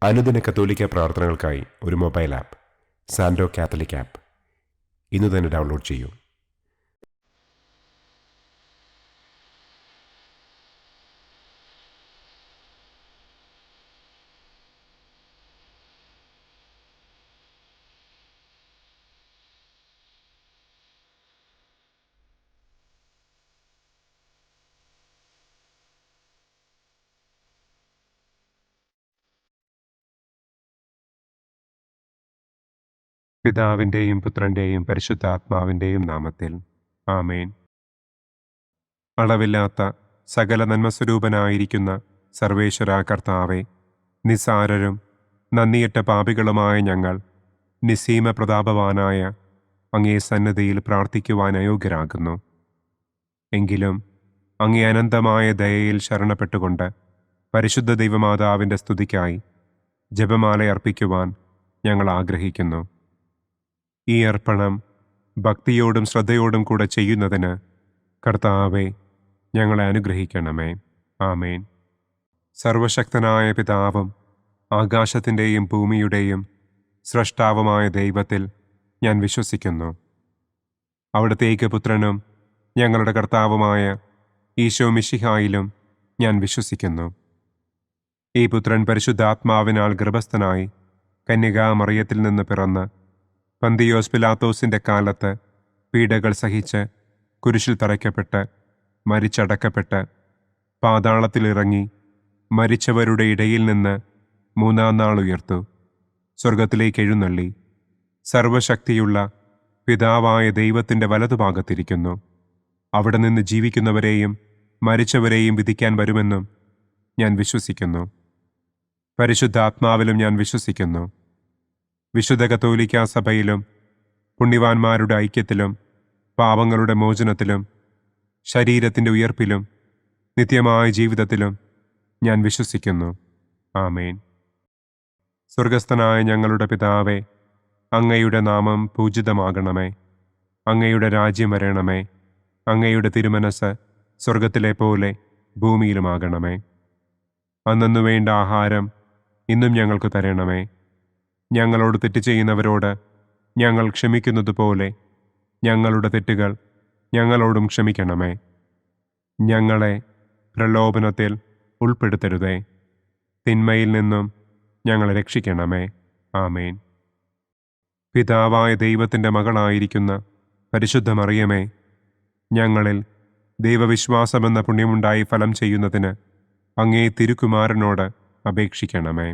അനുദിന കത്തോലിക്ക പ്രാർത്ഥനകൾക്കായി ഒരു മൊബൈൽ ആപ്പ് സാൻഡോ കാത്തലിക് ആപ്പ് ഇന്ന് തന്നെ ഡൗൺലോഡ് ചെയ്യൂ. പിതാവിൻ്റെയും പുത്രൻ്റെയും പരിശുദ്ധാത്മാവിൻ്റെയും നാമത്തിൽ ആമേൻ. അളവില്ലാത്ത സകല നന്മസ്വരൂപനായിരിക്കുന്ന സർവേശ്വര കർത്താവെ, നിസാരരും നന്ദിയറ്റ പാപികളുമായ ഞങ്ങൾ നിസ്സീമ പ്രതാപവാനായ അങ്ങേ സന്നിധിയിൽ പ്രാർത്ഥിക്കുവാൻ അയോഗ്യരാകുന്നു. എങ്കിലും അങ്ങേ അനന്തമായ ദയയിൽ ശരണപ്പെട്ടുകൊണ്ട് പരിശുദ്ധ ദൈവമാതാവിൻ്റെ സ്തുതിക്കായി ജപമാല അർപ്പിക്കുവാൻ ഞങ്ങൾ ആഗ്രഹിക്കുന്നു. ഈ അർപ്പണം ഭക്തിയോടും ശ്രദ്ധയോടും കൂടെ ചെയ്യുന്നതിന് കർത്താവെ ഞങ്ങളെ അനുഗ്രഹിക്കണമേ. ആമേൻ. സർവശക്തനായ പിതാവും ആകാശത്തിൻ്റെയും ഭൂമിയുടെയും സ്രഷ്ടാവുമായ ദൈവത്തിൽ ഞാൻ വിശ്വസിക്കുന്നു. അവിടുത്തെ ഏകപുത്രനും ഞങ്ങളുടെ കർത്താവുമായ ഈശോ മിശിഹായിലും ഞാൻ വിശ്വസിക്കുന്നു. ഈ പുത്രൻ പരിശുദ്ധാത്മാവിനാൽ ഗർഭസ്ഥനായി കന്യകാമറിയത്തിൽ നിന്ന് പിറന്ന് പന്തിയോസ് പിലാത്തോസിൻ്റെ കാലത്ത് പീഡകൾ സഹിച്ച് കുരിശിൽ തറയ്ക്കപ്പെട്ട് മരിച്ചടക്കപ്പെട്ട് പാതാളത്തിലിറങ്ങി മരിച്ചവരുടെ ഇടയിൽ നിന്ന് മൂന്നാം നാൾ ഉയർത്തു സ്വർഗത്തിലേക്ക് എഴുന്നള്ളി സർവശക്തിയുള്ള പിതാവായ ദൈവത്തിൻ്റെ വലതുഭാഗത്തിരിക്കുന്നു. അവിടെ നിന്ന് ജീവിക്കുന്നവരെയും മരിച്ചവരെയും വിധിക്കാൻ വരുമെന്നും ഞാൻ വിശ്വസിക്കുന്നു. പരിശുദ്ധാത്മാവിലും ഞാൻ വിശ്വസിക്കുന്നു. വിശുദ്ധ കത്തോലിക്കാ സഭയിലും പുണ്യവാന്മാരുടെ ഐക്യത്തിലും പാപങ്ങളുടെ മോചനത്തിലും ശരീരത്തിൻ്റെ ഉയർപ്പിലും നിത്യമായ ജീവിതത്തിലും ഞാൻ വിശ്വസിക്കുന്നു. ആമേൻ. സ്വർഗസ്ഥനായ ഞങ്ങളുടെ പിതാവേ, അങ്ങയുടെ നാമം പൂജിതമാകണമേ. അങ്ങയുടെ രാജ്യം വരണമേ. അങ്ങയുടെ തിരുമനസ് സ്വർഗത്തിലെ പോലെ ഭൂമിയിലുമാകണമേ. അന്നന്നു വേണ്ട ആഹാരം ഇന്നും ഞങ്ങൾക്ക് തരണമേ. ഞങ്ങളോട് തെറ്റ് ചെയ്യുന്നവരോട് ഞങ്ങൾ ക്ഷമിക്കുന്നത് പോലെ ഞങ്ങളുടെ തെറ്റുകൾ ഞങ്ങളോടും ക്ഷമിക്കണമേ. ഞങ്ങളെ പ്രലോഭനത്തിൽ ഉൾപ്പെടുത്തരുതേ. തിന്മയിൽ നിന്നും ഞങ്ങളെ രക്ഷിക്കണമേ. ആമേൻ. പിതാവായ ദൈവത്തിൻ്റെ മകളായിരിക്കുന്ന പരിശുദ്ധ മറിയമേ, ഞങ്ങളിൽ ദൈവവിശ്വാസമെന്ന പുണ്യമുണ്ടായി ഫലം ചെയ്യുന്നതിന് അങ്ങേ തിരുക്കുമാരനോട് അപേക്ഷിക്കണമേ.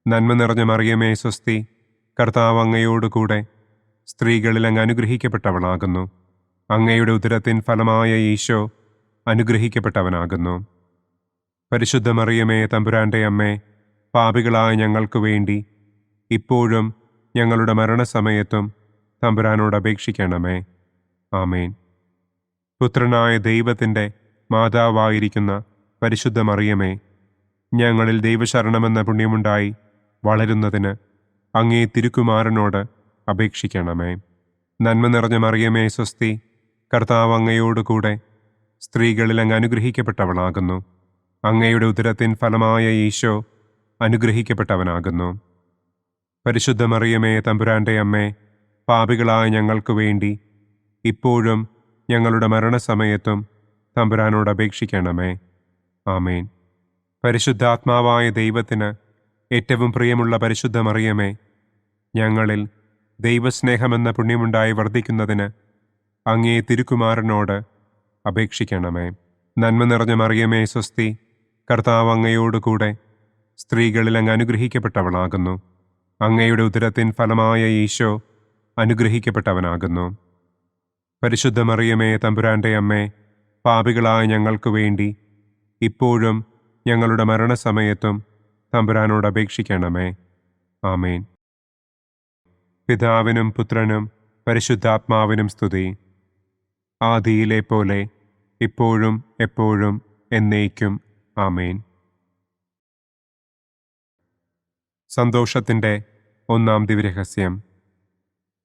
നന്മ നിറഞ്ഞ മറിയമേ സ്വസ്തി, കർത്താവ് അങ്ങയോടുകൂടെ സ്ത്രീകളിൽ അങ്ങ് അനുഗ്രഹിക്കപ്പെട്ടവളാകുന്നു. അങ്ങയുടെ ഉദരത്തിൻ ഫലമായ ഈശോ അനുഗ്രഹിക്കപ്പെട്ടവനാകുന്നു. പരിശുദ്ധ മറിയമേ തമ്പുരാൻ്റെ അമ്മേ, പാപികളായ ഞങ്ങൾക്ക് വേണ്ടി ഇപ്പോഴും ഞങ്ങളുടെ മരണസമയത്തും തമ്പുരാനോട് അപേക്ഷിക്കണമേ. ആമേൻ. പുത്രനായ ദൈവത്തിൻ്റെ മാതാവായിരിക്കുന്ന പരിശുദ്ധ മറിയമേ, ഞങ്ങളിൽ ദൈവശരണമെന്ന പുണ്യമുണ്ടായി വളരുന്നതിന് അങ്ങേ തിരുക്കുമാരനോട് അപേക്ഷിക്കണമേ. നന്മ നിറഞ്ഞ മറിയമേ സ്വസ്തി, കർത്താവ് അങ്ങയോടുകൂടെ സ്ത്രീകളിൽ അങ്ങ് അനുഗ്രഹിക്കപ്പെട്ടവളാകുന്നു. അങ്ങയുടെ ഉദരത്തിൻ ഫലമായ ഈശോ അനുഗ്രഹിക്കപ്പെട്ടവനാകുന്നു. പരിശുദ്ധ മറിയമേ തമ്പുരാൻ്റെ അമ്മേ, പാപികളായ ഞങ്ങൾക്ക് വേണ്ടി ഇപ്പോഴും ഞങ്ങളുടെ മരണസമയത്തും തമ്പുരാനോട് അപേക്ഷിക്കണമേ. ആമേൻ. പരിശുദ്ധാത്മാവായ ദൈവത്തിന് ഏറ്റവും പ്രിയമുള്ള പരിശുദ്ധ മറിയമേ, ഞങ്ങളിൽ ദൈവസ്നേഹമെന്ന പുണ്യമുണ്ടായി വർദ്ധിക്കുന്നതിന് അങ്ങേ തിരുക്കുമാരനോട് അപേക്ഷിക്കണമേ. നന്മ നിറഞ്ഞ മറിയമേ സ്വസ്തി, കർത്താവ് അങ്ങയോടുകൂടെ സ്ത്രീകളിൽ അങ്ങ് അനുഗ്രഹിക്കപ്പെട്ടവളാകുന്നു. അങ്ങയുടെ ഉദരത്തിൻ ഫലമായ ഈശോ അനുഗ്രഹിക്കപ്പെട്ടവനാകുന്നു. പരിശുദ്ധ മറിയമേ തമ്പുരാൻ്റെ അമ്മേ, പാപികളായ ഞങ്ങൾക്ക് വേണ്ടി ഇപ്പോഴും ഞങ്ങളുടെ മരണസമയത്തും തമ്പുരാനോട് അപേക്ഷിക്കണമേ. ആമേൻ. പിതാവിനും പുത്രനും പരിശുദ്ധാത്മാവിനും സ്തുതി. ആദിയിലെ പോലെ ഇപ്പോഴും എപ്പോഴും എന്നേക്കും. ആമേൻ. സന്തോഷത്തിൻ്റെ ഒന്നാം ദിവ്യരഹസ്യം.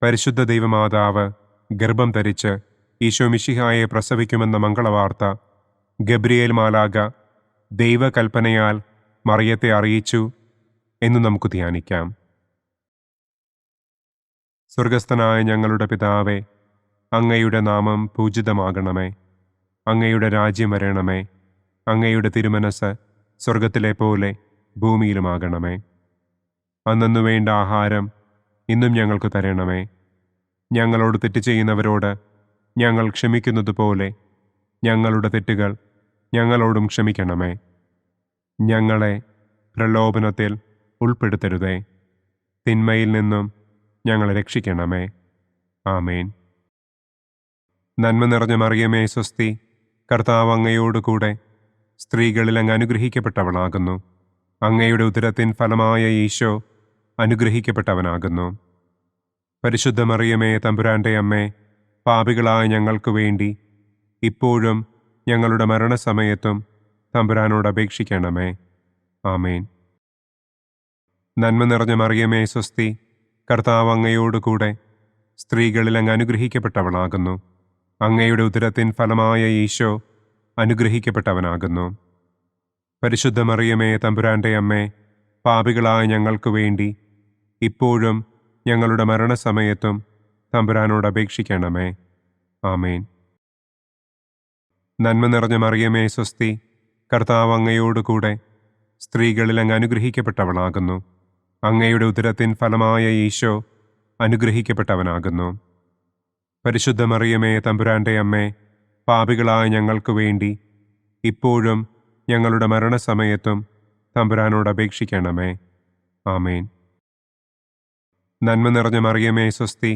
പരിശുദ്ധ ദൈവമാതാവ് ഗർഭം ധരിച്ച് ഈശോ മിശിഹായെ പ്രസവിക്കുമെന്ന മംഗളവാർത്ത ഗബ്രിയേൽ മാലാഖ ദൈവകൽപ്പനയാൽ മറിയത്തെ അറിയിച്ചു. എന്ന് നമുക്ക് ധ്യാനിക്കാം. സ്വർഗസ്ഥനായ ഞങ്ങളുടെ പിതാവേ, അങ്ങയുടെ നാമം പൂജിതമാകണമേ. അങ്ങയുടെ രാജ്യം വരണമേ. അങ്ങയുടെ തിരുമനസ് സ്വർഗത്തിലെ പോലെ ഭൂമിയിലുമാകണമേ. അന്നന്നു വേണ്ട ആഹാരം ഇന്നും ഞങ്ങൾക്ക് തരണമേ. ഞങ്ങളോട് തെറ്റ് ചെയ്യുന്നവരോട് ഞങ്ങൾ ക്ഷമിക്കുന്നത് പോലെ ഞങ്ങളുടെ തെറ്റുകൾ ഞങ്ങളോടും ക്ഷമിക്കണമേ. ഞങ്ങളെ പ്രലോഭനത്തിൽ ഉൾപ്പെടുത്തരുതേ. തിന്മയിൽ നിന്നും ഞങ്ങളെ രക്ഷിക്കണമേ. ആമേൻ. നന്മ നിറഞ്ഞ മറിയമേ സ്വസ്തി, കർത്താവ് അങ്ങയോടുകൂടെ സ്ത്രീകളിൽ അങ്ങ് അനുഗ്രഹിക്കപ്പെട്ടവളാകുന്നു. അങ്ങയുടെ ഉദരത്തിൻ ഫലമായ ഈശോ അനുഗ്രഹിക്കപ്പെട്ടവനാകുന്നു. പരിശുദ്ധ മറിയമേ തമ്പുരാൻ്റെ അമ്മേ, പാപികളായ ഞങ്ങൾക്ക് വേണ്ടി ഇപ്പോഴും ഞങ്ങളുടെ മരണസമയത്തും തമ്പുരാനോട് അപേക്ഷിക്കണമേ. ആമേൻ. നന്മ നിറഞ്ഞ മറിയമേ സ്വസ്തി, കർത്താവ് അങ്ങയോടുകൂടെ സ്ത്രീകളിൽ അങ്ങ് അനുഗ്രഹിക്കപ്പെട്ടവളാകുന്നു. അങ്ങയുടെ ഉദരത്തിൻ ഫലമായ ഈശോ അനുഗ്രഹിക്കപ്പെട്ടവനാകുന്നു. പരിശുദ്ധ മറിയമേ തമ്പുരാൻ്റെ അമ്മേ, പാപികളായ ഞങ്ങൾക്ക് വേണ്ടി ഇപ്പോഴും ഞങ്ങളുടെ മരണസമയത്തും തമ്പുരാനോട് അപേക്ഷിക്കണമേ. ആമേൻ. നന്മ നിറഞ്ഞ മറിയമേ സ്വസ്തി, കർത്താവ് അങ്ങയോടുകൂടെ സ്ത്രീകളിൽ അങ്ങ് അനുഗ്രഹിക്കപ്പെട്ടവളാകുന്നു. അങ്ങയുടെ ഉദരത്തിൻ ഫലമായ ഈശോ അനുഗ്രഹിക്കപ്പെട്ടവനാകുന്നു. പരിശുദ്ധ മറിയമേ തമ്പുരാൻ്റെ അമ്മേ, പാപികളായ ഞങ്ങൾക്ക് വേണ്ടി ഇപ്പോഴും ഞങ്ങളുടെ മരണസമയത്തും തമ്പുരാനോട് അപേക്ഷിക്കണമേ. ആമേൻ. നന്മ നിറഞ്ഞ മറിയമേ സ്വസ്തി,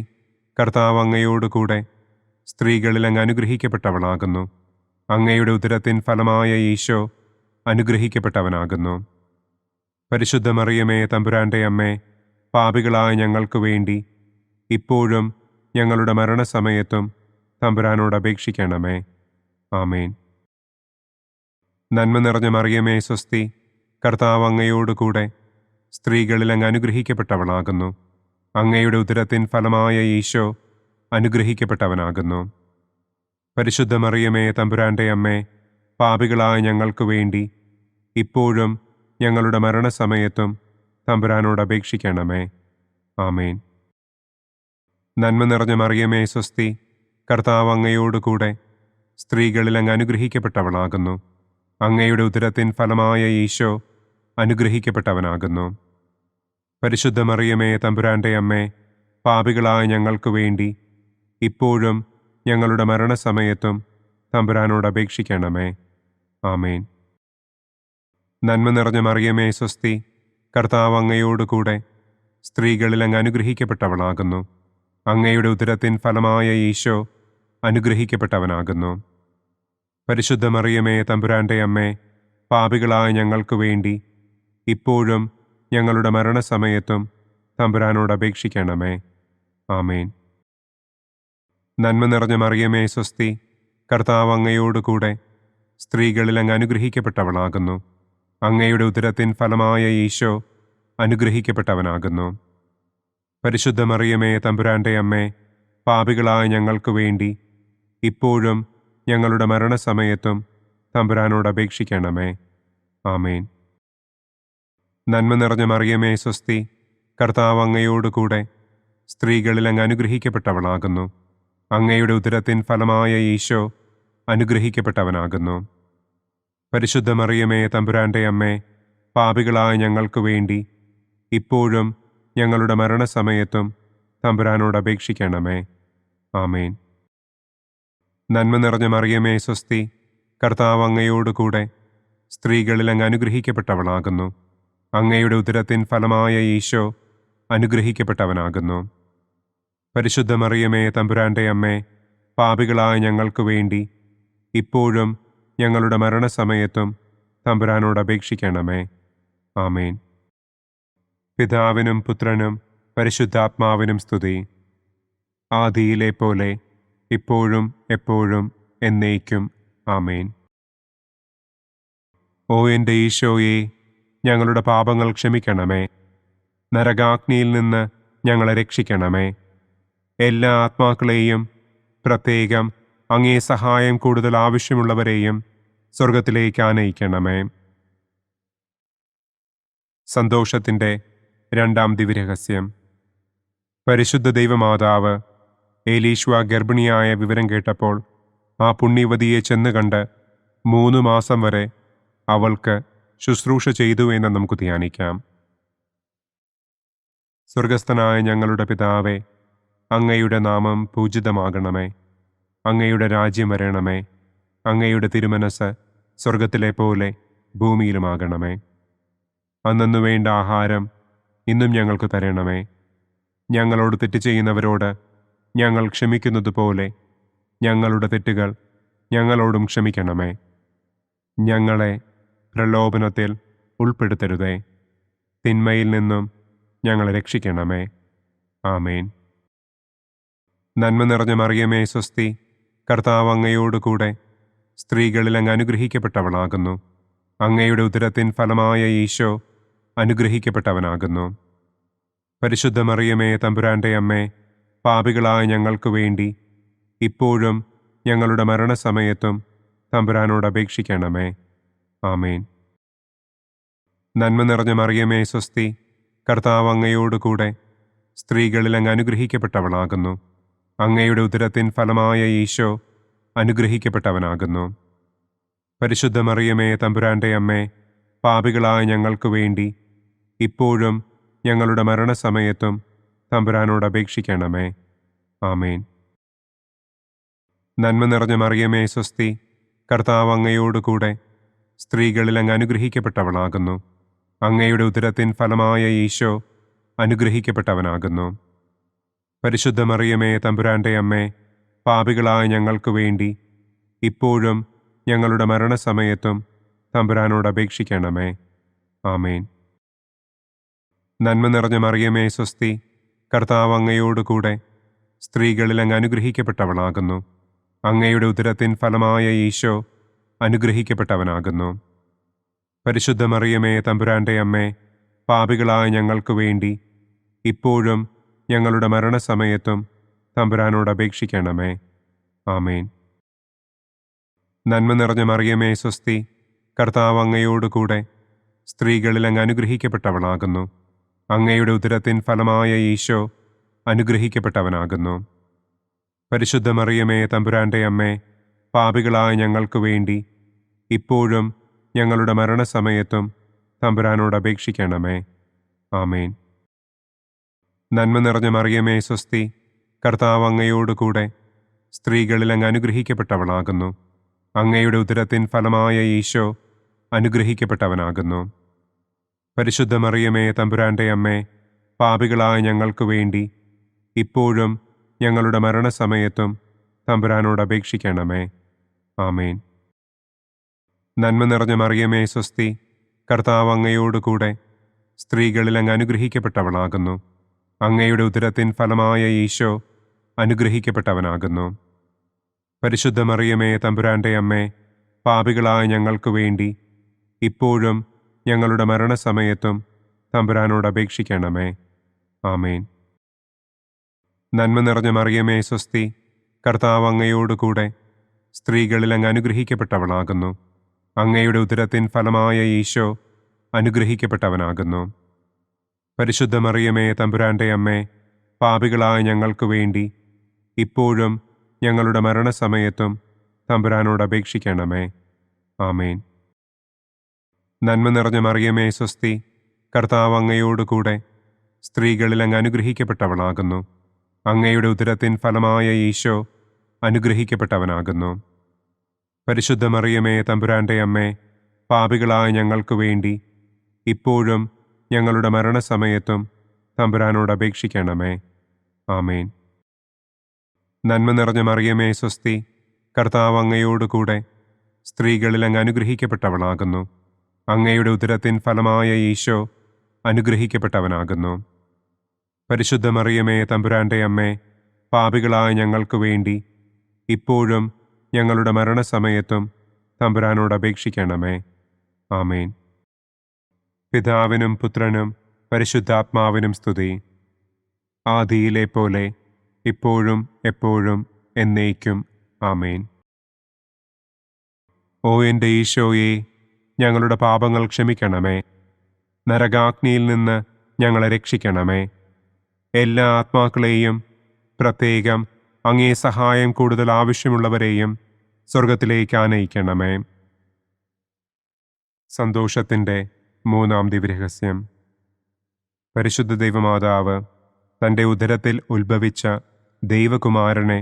കർത്താവ് അങ്ങയോടുകൂടെ സ്ത്രീകളിൽ അങ്ങ് അനുഗ്രഹിക്കപ്പെട്ടവളാകുന്നു. അങ്ങയുടെ ഉദരത്തിൻ ഫലമായ ഈശോ അനുഗ്രഹിക്കപ്പെട്ടവനാകുന്നു. പരിശുദ്ധ മറിയമേ തമ്പുരാൻ്റെ അമ്മേ, പാപികളായ ഞങ്ങൾക്ക് വേണ്ടി ഇപ്പോഴും ഞങ്ങളുടെ മരണസമയത്തും തമ്പുരാനോട് അപേക്ഷിക്കണമേ. ആമേൻ. നന്മ നിറഞ്ഞ മറിയമേ സ്വസ്തി, കർത്താവ് അങ്ങയോടുകൂടെ സ്ത്രീകളിൽ അങ്ങ് അനുഗ്രഹിക്കപ്പെട്ടവളാകുന്നു. അങ്ങയുടെ ഉദരത്തിൻ ഫലമായ ഈശോ അനുഗ്രഹിക്കപ്പെട്ടവനാകുന്നു. പരിശുദ്ധ മറിയമേ തമ്പുരാൻ്റെ അമ്മേ, പാപികളായ ഞങ്ങൾക്ക് വേണ്ടി ഇപ്പോഴും ഞങ്ങളുടെ മരണസമയത്തും തമ്പുരാനോട് അപേക്ഷിക്കണമേ. ആമേൻ. നന്മ നിറഞ്ഞ മറിയമേ സ്വസ്തി, കർത്താവ് അങ്ങയോടുകൂടെ സ്ത്രീകളിൽ അങ്ങ് അനുഗ്രഹിക്കപ്പെട്ടവളാകുന്നു. അങ്ങയുടെ ഉദരത്തിൻ ഫലമായ ഈശോ അനുഗ്രഹിക്കപ്പെട്ടവനാകുന്നു. പരിശുദ്ധ മറിയമേ തമ്പുരാൻ്റെ അമ്മേ, പാപികളായ ഞങ്ങൾക്ക് വേണ്ടി ഇപ്പോഴും ഞങ്ങളുടെ മരണസമയത്തും തമ്പുരാനോട് അപേക്ഷിക്കണമേ. ആമേൻ. നന്മ നിറഞ്ഞ മറിയമേ സ്വസ്തി, കർത്താവ് അങ്ങയോടുകൂടെ സ്ത്രീകളിൽ അങ്ങ് അനുഗ്രഹിക്കപ്പെട്ടവളാകുന്നു. അങ്ങയുടെ ഉദരത്തിൻ ഫലമായ ഈശോ അനുഗ്രഹിക്കപ്പെട്ടവനാകുന്നു. പരിശുദ്ധ മറിയമേ തമ്പുരാൻ്റെ അമ്മേ, പാപികളായ ഞങ്ങൾക്ക് വേണ്ടി ഇപ്പോഴും ഞങ്ങളുടെ മരണസമയത്തും തമ്പുരാനോട് അപേക്ഷിക്കണമേ. ആമേൻ. നന്മ നിറഞ്ഞ മറിയമേ സ്വസ്തി, കർത്താവ് അങ്ങയോടുകൂടെ സ്ത്രീകളിൽ അങ്ങ് അനുഗ്രഹിക്കപ്പെട്ടവളാകുന്നു. അങ്ങയുടെ ഉദരത്തിൻ ഫലമായ ഈശോ അനുഗ്രഹിക്കപ്പെട്ടവനാകുന്നു. പരിശുദ്ധ മറിയമേ തമ്പുരാൻ്റെ അമ്മേ, പാപികളായ ഞങ്ങൾക്ക് വേണ്ടി ഇപ്പോഴും ഞങ്ങളുടെ മരണസമയത്തും തമ്പുരാനോട് അപേക്ഷിക്കണമേ. ആമേൻ. നന്മ നിറഞ്ഞ മറിയമേ സ്വസ്തി, കർത്താവ് അങ്ങയോടുകൂടെ സ്ത്രീകളിൽ അങ്ങ് അനുഗ്രഹിക്കപ്പെട്ടവളാകുന്നു. അങ്ങയുടെ ഉദരത്തിൻ ഫലമായ ഈശോ അനുഗ്രഹിക്കപ്പെട്ടവനാകുന്നു. പരിശുദ്ധ മറിയമേ തമ്പുരാൻ്റെ അമ്മേ, പാപികളായ ഞങ്ങൾക്ക് വേണ്ടി ഇപ്പോഴും ഞങ്ങളുടെ മരണസമയത്തും തമ്പുരാനോട് അപേക്ഷിക്കണമേ. ആമേൻ. നന്മ നിറഞ്ഞ മറിയമേ സ്വസ്തി, കർത്താവ് അങ്ങയോടുകൂടെ സ്ത്രീകളിൽ അങ്ങ് അനുഗ്രഹിക്കപ്പെട്ടവളാകുന്നു. അങ്ങയുടെ ഉദരത്തിൻ ഫലമായ ഈശോ അനുഗ്രഹിക്കപ്പെട്ടവനാകുന്നു. പരിശുദ്ധ മറിയമേ തമ്പുരാൻ്റെ അമ്മേ, പാപികളായ ഞങ്ങൾക്ക് വേണ്ടി ഇപ്പോഴും ഞങ്ങളുടെ മരണസമയത്തും തമ്പുരാനോട് അപേക്ഷിക്കണമേ. ആമേൻ. പിതാവിനും പുത്രനും പരിശുദ്ധാത്മാവിനും സ്തുതി. ആദിയിലെ പോലെ ഇപ്പോഴും എപ്പോഴും എന്നേക്കും. ആമേൻ. ഓ എൻ്റെ ഈശോയെ, ഞങ്ങളുടെ പാപങ്ങൾ ക്ഷമിക്കണമേ. നരകാഗ്നിയിൽ നിന്ന് ഞങ്ങളെ രക്ഷിക്കണമേ. എല്ലാ ആത്മാക്കളെയും, പ്രത്യേകം അങ്ങേ സഹായം കൂടുതൽ ആവശ്യമുള്ളവരെയും സ്വർഗത്തിലേക്ക് ആനയിക്കണമേ. സന്തോഷത്തിൻ്റെ രണ്ടാം ദിവ്യരഹസ്യം. പരിശുദ്ധ ദൈവമാതാവ് ഏലീശ്വ ഗർഭിണിയായ വിവരം കേട്ടപ്പോൾ ആ പുണ്യവതിയെ ചെന്ന് കണ്ട് 3 മാസം വരെ അവൾക്ക് ശുശ്രൂഷ ചെയ്തു എന്ന് നമുക്ക് ധ്യാനിക്കാം. സ്വർഗസ്ഥനായ ഞങ്ങളുടെ പിതാവേ, അങ്ങയുടെ നാമം പൂജിതമാകണമേ. അങ്ങയുടെ രാജ്യം വരണമേ. അങ്ങയുടെ തിരുമനസ് സ്വർഗത്തിലെ പോലെ ഭൂമിയിലുമാകണമേ. അന്നന്നു വേണ്ട ആഹാരം ഇന്നും ഞങ്ങൾക്ക് തരണമേ. ഞങ്ങളോട് തെറ്റ് ചെയ്യുന്നവരോട് ഞങ്ങൾ ക്ഷമിക്കുന്നത് പോലെ ഞങ്ങളുടെ തെറ്റുകൾ ഞങ്ങളോടും ക്ഷമിക്കണമേ. ഞങ്ങളെ പ്രലോഭനത്തിൽ ഉൾപ്പെടുത്തരുതേ. തിന്മയിൽ നിന്നും ഞങ്ങളെ രക്ഷിക്കണമേ. ആമേൻ. നന്മ നിറഞ്ഞ മറിയമേ സ്വസ്തി, കർത്താവ് അങ്ങയോട് കൂടെ സ്ത്രീകളിൽ അങ്ങ് അനുഗ്രഹിക്കപ്പെട്ടവളാകുന്നു. അങ്ങയുടെ ഉദരത്തിൻ ഫലമായ ഈശോ അനുഗ്രഹിക്കപ്പെട്ടവനാകുന്നു. പരിശുദ്ധ മറിയമേ തമ്പുരാൻ്റെ അമ്മേ, പാപികളായ ഞങ്ങൾക്ക് വേണ്ടി ഇപ്പോഴും ഞങ്ങളുടെ മരണസമയത്തും തമ്പുരാനോട് അപേക്ഷിക്കണമേ. ആമേൻ. നന്മ നിറഞ്ഞ മറിയമേ സ്വസ്തി, കർത്താവ് അങ്ങയോട് കൂടെ സ്ത്രീകളിൽ അങ്ങ് അനുഗ്രഹിക്കപ്പെട്ടവളാകുന്നു. അങ്ങയുടെ ഉദരത്തിൻ ഫലമായ ഈശോ അനുഗ്രഹിക്കപ്പെട്ടവനാകുന്നു. പരിശുദ്ധ മറിയമേ തമ്പുരാൻ്റെ അമ്മേ, പാപികളായ ഞങ്ങൾക്ക് വേണ്ടി ഇപ്പോഴും ഞങ്ങളുടെ മരണസമയത്തും തമ്പുരാനോട് അപേക്ഷിക്കണമേ. ആമേൻ. നന്മ നിറഞ്ഞ മറിയമേ സ്വസ്തി, കർത്താവ് അങ്ങയോട് കൂടെ സ്ത്രീകളിൽ അങ്ങ് അനുഗ്രഹിക്കപ്പെട്ടവളാകുന്നു. അങ്ങയുടെ ഉദരത്തിൻ ഫലമായ ഈശോ അനുഗ്രഹിക്കപ്പെട്ടവനാകുന്നു. പരിശുദ്ധ മറിയമേ തമ്പുരാൻ്റെ അമ്മേ, പാപികളായ ഞങ്ങൾക്ക് വേണ്ടി ഇപ്പോഴും ഞങ്ങളുടെ മരണസമയത്തും തമ്പുരാനോട് അപേക്ഷിക്കണമേ. ആമേൻ. നന്മ നിറഞ്ഞ മറിയമേ സ്വസ്തി, കർത്താവ് അങ്ങയോട് കൂടെ സ്ത്രീകളിൽ അങ്ങ് അനുഗ്രഹിക്കപ്പെട്ടവളാകുന്നു. അങ്ങയുടെ ഉദരത്തിൻ ഫലമായ ഈശോ അനുഗ്രഹിക്കപ്പെട്ടവനാകുന്നു. പരിശുദ്ധ മറിയമേ തമ്പുരാൻ്റെ അമ്മേ, പാപികളായ ഞങ്ങൾക്ക് വേണ്ടി ഇപ്പോഴും ഞങ്ങളുടെ മരണസമയത്തും തമ്പുരാനോട് അപേക്ഷിക്കണമേ. ആമേൻ. നന്മ നിറഞ്ഞ മറിയമേ സ്വസ്തി, കർത്താവ് അങ്ങയോട് കൂടെ സ്ത്രീകളിൽ അങ്ങ് അനുഗ്രഹിക്കപ്പെട്ടവളാകുന്നു. അങ്ങയുടെ ഉദരത്തിൻ ഫലമായ ഈശോ അനുഗ്രഹിക്കപ്പെട്ടവനാകുന്നു. പരിശുദ്ധ മറിയമേ തമ്പുരാൻ്റെ അമ്മേ, പാപികളായ ഞങ്ങൾക്ക് വേണ്ടി ഇപ്പോഴും ഞങ്ങളുടെ മരണസമയത്തും തമ്പുരാനോട് അപേക്ഷിക്കണമേ. ആമേൻ. നന്മ നിറഞ്ഞ മറിയമേ സ്വസ്തി, കർത്താവ് അങ്ങയോട് കൂടെ സ്ത്രീകളിൽ അങ്ങ് അനുഗ്രഹിക്കപ്പെട്ടവളാകുന്നു. അങ്ങയുടെ ഉദരത്തിൻ ഫലമായ ഈശോ അനുഗ്രഹിക്കപ്പെട്ടവനാകുന്നു. പരിശുദ്ധ മറിയമേ തമ്പുരാൻ്റെ അമ്മേ, പാപികളായ ഞങ്ങൾക്ക് വേണ്ടി ഇപ്പോഴും ഞങ്ങളുടെ മരണസമയത്തും തമ്പുരാനോട് അപേക്ഷിക്കണമേ. ആമേൻ. നന്മ നിറഞ്ഞ മറിയമേ സ്വസ്തി, കർത്താവ് അങ്ങയോട് കൂടെ സ്ത്രീകളിൽ അങ്ങ് അനുഗ്രഹിക്കപ്പെട്ടവളാകുന്നു. അങ്ങയുടെ ഉദരത്തിൻ ഫലമായ ഈശോ അനുഗ്രഹിക്കപ്പെട്ടവനാകുന്നു. പരിശുദ്ധ മറിയമേ തമ്പുരാൻ്റെ അമ്മേ, പാപികളായ ഞങ്ങൾക്ക് വേണ്ടി ഇപ്പോഴും ഞങ്ങളുടെ മരണസമയത്തും തമ്പുരാനോട് അപേക്ഷിക്കണമേ. ആമേൻ. നന്മ നിറഞ്ഞ മറിയമേ സ്വസ്തി, കർത്താവ് അങ്ങയോട് കൂടെ സ്ത്രീകളിൽ അങ്ങ് അനുഗ്രഹിക്കപ്പെട്ടവളാകുന്നു. അങ്ങയുടെ ഉദരത്തിൻ ഫലമായ ഈശോ അനുഗ്രഹിക്കപ്പെട്ടവനാകുന്നു. പരിശുദ്ധ മറിയമേ തമ്പുരാൻ്റെ അമ്മേ, പാപികളായ ഞങ്ങൾക്ക് വേണ്ടി ഇപ്പോഴും ഞങ്ങളുടെ മരണസമയത്തും തമ്പുരാനോട് അപേക്ഷിക്കണമേ. ആമേൻ. നന്മ നിറഞ്ഞ മറിയമേ സ്വസ്തി, കർത്താവ് അങ്ങയോട് കൂടെ സ്ത്രീകളിൽ അങ്ങ് അനുഗ്രഹിക്കപ്പെട്ടവളാകുന്നു. അങ്ങയുടെ ഉദരത്തിൻ ഫലമായ ഈശോ അനുഗ്രഹിക്കപ്പെട്ടവനാകുന്നു. പരിശുദ്ധ മറിയമേ തമ്പുരാൻ്റെ അമ്മേ, പാപികളായ ഞങ്ങൾക്ക് വേണ്ടി ഇപ്പോഴും ഞങ്ങളുടെ മരണസമയത്തും തമ്പുരാനോട് അപേക്ഷിക്കണമേ. ആമേൻ. നന്മ നിറഞ്ഞ മറിയമേ സ്വസ്തി, കർത്താവ് അങ്ങയോട് കൂടെ സ്ത്രീകളിൽ അങ്ങ് അനുഗ്രഹിക്കപ്പെട്ടവളാകുന്നു. അങ്ങയുടെ ഉദരത്തിൻ ഫലമായ ഈശോ അനുഗ്രഹിക്കപ്പെട്ടവനാകുന്നു. പരിശുദ്ധ മറിയമേ തമ്പുരാൻ്റെ അമ്മേ, പാപികളായ ഞങ്ങൾക്ക് വേണ്ടി ഇപ്പോഴും ഞങ്ങളുടെ മരണസമയത്തും തമ്പുരാനോട് അപേക്ഷിക്കണമേ. ആമേൻ. പിതാവിനും പുത്രനും പരിശുദ്ധാത്മാവിനും സ്തുതി. ആദിയിലെ പോലെ ഇപ്പോഴും എപ്പോഴും എന്നേക്കും. ആമേൻ. ഓ എൻ്റെ ഈശോയെ, ഞങ്ങളുടെ പാപങ്ങൾ ക്ഷമിക്കണമേ. നരകാഗ്നിയിൽ നിന്ന് ഞങ്ങളെ രക്ഷിക്കണമേ. എല്ലാ ആത്മാക്കളെയും, പ്രത്യേകം അങ്ങേ സഹായം കൂടുതൽ ആവശ്യമുള്ളവരെയും സ്വർഗത്തിലേക്ക് ആനയിക്കണമേ. സന്തോഷത്തിൻ്റെ മൂന്നാം ദിവ്യരഹസ്യം. പരിശുദ്ധ ദൈവമാതാവ് തൻ്റെ ഉദരത്തിൽ ഉത്ഭവിച്ച ദൈവകുമാരനെ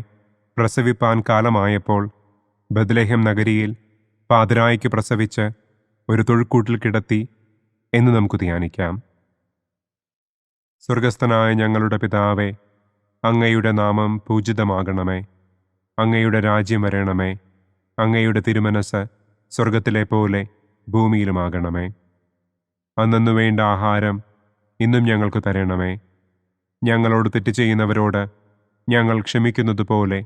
പ്രസവിപ്പാൻ കാലമായപ്പോൾ ബത്ലഹേം നഗരിയിൽ പാതിരായ്ക്ക് പ്രസവിച്ച് ഒരു തൊഴുക്കൂട്ടിൽ കിടത്തി എന്ന് നമുക്ക് ധ്യാനിക്കാം. സ്വർഗസ്ഥനായ ഞങ്ങളുടെ പിതാവേ, അങ്ങയുടെ നാമം പൂജിതമാകണമേ. അങ്ങയുടെ രാജ്യം വരണമേ. അങ്ങയുടെ തിരുമനസ് സ്വർഗത്തിലെ പോലെ ഭൂമിയിലുമാകണമേ. അന്നന്നു വേണ്ട ആഹാരം ഇന്നും ഞങ്ങൾക്ക് തരണമേ. ഞങ്ങളോട് തെറ്റ് ചെയ്യുന്നവരോട് ഞങ്ങൾ ക്ഷമിക്കുന്നത് പോലെ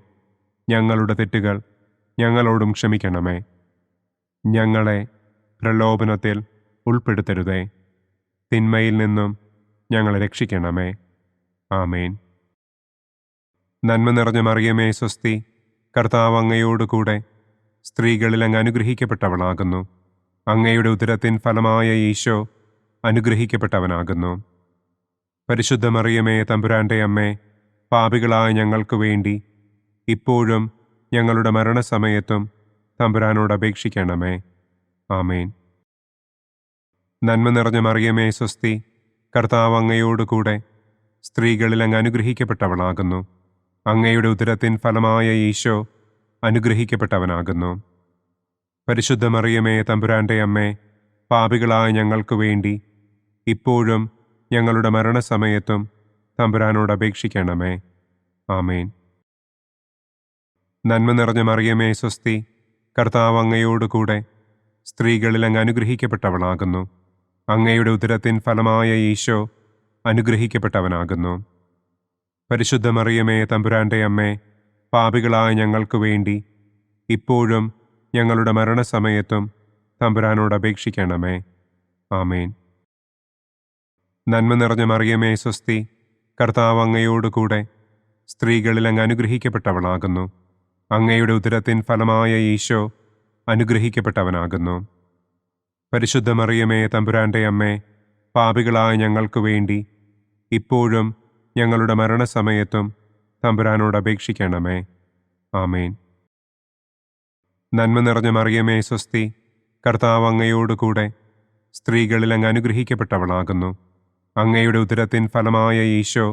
ഞങ്ങളുടെ തെറ്റുകൾ ഞങ്ങളോടും ക്ഷമിക്കണമേ. ഞങ്ങളെ പ്രലോഭനത്തിൽ ഉൾപ്പെടുത്തരുതേ. തിന്മയിൽ നിന്നും ഞങ്ങളെ രക്ഷിക്കണമേ. ആമേൻ. നന്മ നിറഞ്ഞ മറിയമേ സ്വസ്തി, കർത്താവ് അങ്ങയോടുകൂടെ സ്ത്രീകളിൽ അങ്ങ് അനുഗ്രഹിക്കപ്പെട്ടവളാകുന്നു. അങ്ങയുടെ ഉദരത്തിൻ ഫലമായ ഈശോ അനുഗ്രഹിക്കപ്പെട്ടവനാകുന്നു. പരിശുദ്ധ മറിയമേ തമ്പുരാൻ്റെ അമ്മേ, പാപികളായ ഞങ്ങൾക്ക് വേണ്ടി ഇപ്പോഴും ഞങ്ങളുടെ മരണസമയത്തും തമ്പുരാനോട് അപേക്ഷിക്കണമേ. ആമേൻ. നന്മ നിറഞ്ഞ മറിയമേ സ്വസ്തി, കർത്താവ് അങ്ങയോടുകൂടെ സ്ത്രീകളിൽ അങ്ങ് അനുഗ്രഹിക്കപ്പെട്ടവളാകുന്നു. അങ്ങയുടെ ഉദരത്തിൻ ഫലമായ ഈശോ അനുഗ്രഹിക്കപ്പെട്ടവനാകുന്നു. പരിശുദ്ധ മറിയമേ തമ്പുരാൻ്റെ അമ്മേ, പാപികളായ ഞങ്ങൾക്ക് വേണ്ടി ഇപ്പോഴും ഞങ്ങളുടെ മരണസമയത്തും തമ്പുരാനോട് അപേക്ഷിക്കണമേ. ആമേൻ. നന്മ നിറഞ്ഞ മറിയമേ സ്വസ്തി, കർത്താവ് അങ്ങയോടുകൂടെ സ്ത്രീകളിൽ അങ്ങ് അനുഗ്രഹിക്കപ്പെട്ടവളാകുന്നു. അങ്ങയുടെ ഉദരത്തിൻ ഫലമായ ഈശോ അനുഗ്രഹിക്കപ്പെട്ടവനാകുന്നു. പരിശുദ്ധ മറിയമേ തമ്പുരാൻ്റെ അമ്മേ, പാപികളായ ഞങ്ങൾക്ക് വേണ്ടി ഇപ്പോഴും ഞങ്ങളുടെ മരണസമയത്തും തമ്പുരാനോട് അപേക്ഷിക്കണമേ. ആമേൻ. നന്മ നിറഞ്ഞ മറിയമേ സ്വസ്തി, കർത്താവ് അങ്ങയോടുകൂടെ സ്ത്രീകളിൽ അങ്ങ് അനുഗ്രഹിക്കപ്പെട്ടവളാകുന്നു. അങ്ങയുടെ ഉദരത്തിൻ ഫലമായ ഈശോ അനുഗ്രഹിക്കപ്പെട്ടവനാകുന്നു. പരിശുദ്ധ മറിയമേ തമ്പുരാൻ്റെ അമ്മേ, പാപികളായ ഞങ്ങൾക്ക് വേണ്ടി ഇപ്പോഴും ഞങ്ങളുടെ മരണസമയത്തും തമ്പുരാനോട് അപേക്ഷിക്കണമേ. ആമേൻ. നന്മ നിറഞ്ഞ മറിയമേ സ്വസ്തി, കർത്താവ് അങ്ങയോടുകൂടെ സ്ത്രീകളിൽ അങ്ങ് അനുഗ്രഹിക്കപ്പെട്ടവളാകുന്നു. അങ്ങയുടെ ഉദരത്തിൻ ഫലമായ ഈശോ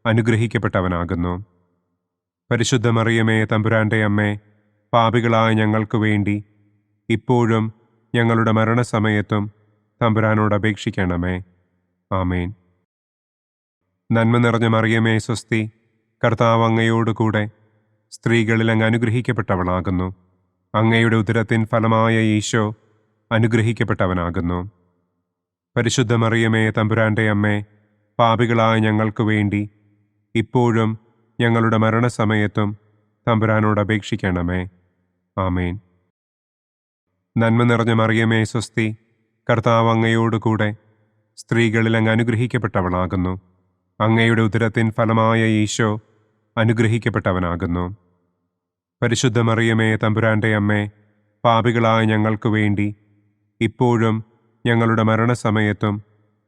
അനുഗ്രഹിക്കപ്പെട്ടവനാകുന്നു. പരിശുദ്ധ മറിയമേ തമ്പുരാൻ്റെ അമ്മേ, പാപികളായ ഞങ്ങൾക്ക് വേണ്ടി ഇപ്പോഴും ഞങ്ങളുടെ മരണസമയത്തും തമ്പുരാനോട് അപേക്ഷിക്കണമേ. ആമേൻ. നന്മ നിറഞ്ഞ മറിയമേ സ്വസ്തി, കർത്താവ് അങ്ങയോടുകൂടെ സ്ത്രീകളിൽ അങ്ങ് അനുഗ്രഹിക്കപ്പെട്ടവളാകുന്നു. അങ്ങയുടെ ഉദരത്തിൻ ഫലമായ ഈശോ അനുഗ്രഹിക്കപ്പെട്ടവനാകുന്നു. പരിശുദ്ധ മറിയമേ തമ്പുരാൻ്റെ അമ്മേ, പാപികളായ ഞങ്ങൾക്ക് വേണ്ടി ഇപ്പോഴും ഞങ്ങളുടെ മരണസമയത്തും തമ്പുരാനോട് അപേക്ഷിക്കണമേ. ആമേൻ. നന്മ നിറഞ്ഞ മറിയമേ സ്വസ്തി, കർത്താവ് അങ്ങയോടുകൂടെ സ്ത്രീകളിൽ അങ്ങ് അനുഗ്രഹിക്കപ്പെട്ടവളാകുന്നു. അങ്ങയുടെ ഉദരത്തിൻ ഫലമായ ഈശോ അനുഗ്രഹിക്കപ്പെട്ടവനാകുന്നു. പരിശുദ്ധ മറിയമേ തമ്പുരാൻ്റെ അമ്മേ, പാപികളായ ഞങ്ങൾക്ക് വേണ്ടി ഇപ്പോഴും ഞങ്ങളുടെ മരണസമയത്തും